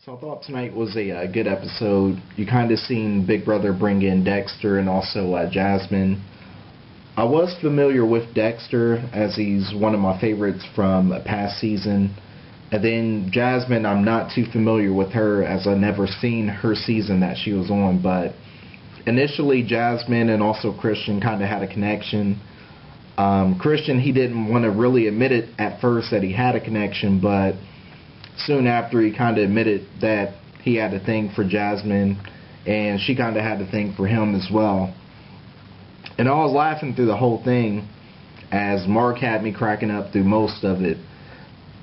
So I thought tonight was a good episode. You kind of seen Big Brother bring in Dexter and also Jasmine. I was familiar with Dexter as he's one of my favorites from a past season. And then Jasmine, I'm not too familiar with her as I never seen her season that she was on. But initially Jasmine and also Christian kind of had a connection. Christian, he didn't want to really admit it at first that he had a connection, but soon after he kind of admitted that he had a thing for Jasmine and she kind of had a thing for him as well. And I was laughing through the whole thing as Mark had me cracking up through most of it.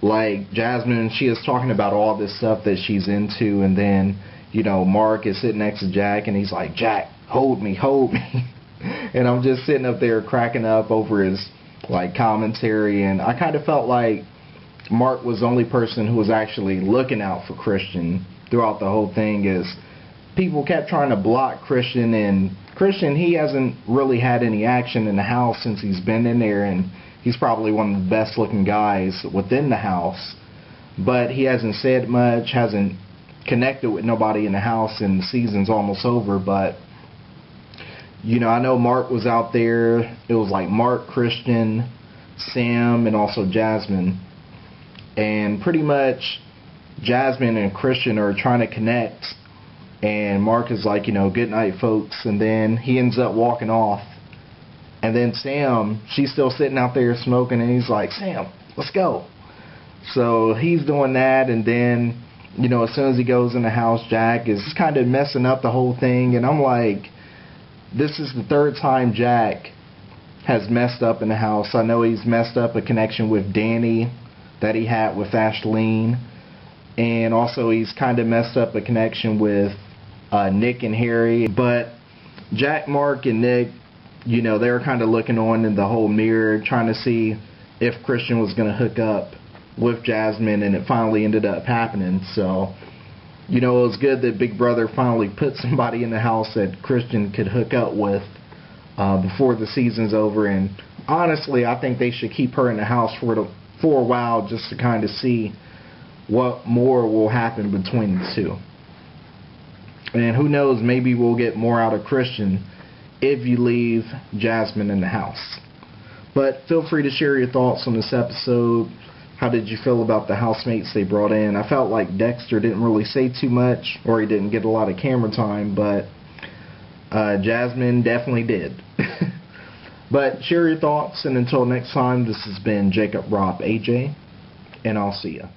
Like Jasmine, she is talking about all this stuff that she's into, and then, you know, Mark is sitting next to Jack and he's like, "Jack, hold me, hold me." And I'm just sitting up there cracking up over his like commentary, and I kind of felt like Mark was the only person who was actually looking out for Christian throughout the whole thing. Is people kept trying to block Christian, and Christian, he hasn't really had any action in the house since he's been in there, and he's probably one of the best looking guys within the house, but he hasn't said much, hasn't connected with nobody in the house, and the season's almost over. But you know, I know Mark was out there. It was like Mark, Christian, Sam, and also Jasmine. And pretty much Jasmine and Christian are trying to connect, and Mark is like, you know, "Good night, folks," and then he ends up walking off. And then Sam, she's still sitting out there smoking, and he's like, "Sam, let's go." So he's doing that, and then, you know, as soon as he goes in the house, Jack is kind of messing up the whole thing, and I'm like, this is the third time Jack has messed up in the house. I know he's messed up a connection with Danny that he had with Ashleen, and also he's kind of messed up a connection with Nick and Harry. But Jack, Mark, and Nick, you know, they were kind of looking on in the whole mirror trying to see if Christian was going to hook up with Jasmine, and it finally ended up happening. So, you know, it was good that Big Brother finally put somebody in the house that Christian could hook up with before the season's over. And honestly, I think they should keep her in the house for a while just to kind of see what more will happen between the two. And who knows, maybe we'll get more out of Christian if you leave Jasmine in the house. But feel free to share your thoughts on this episode. How did you feel about the housemates they brought in? I felt like Dexter didn't really say too much, or he didn't get a lot of camera time, but Jasmine definitely did. But share your thoughts, and until next time, this has been Jacob Rob AJ, and I'll see ya.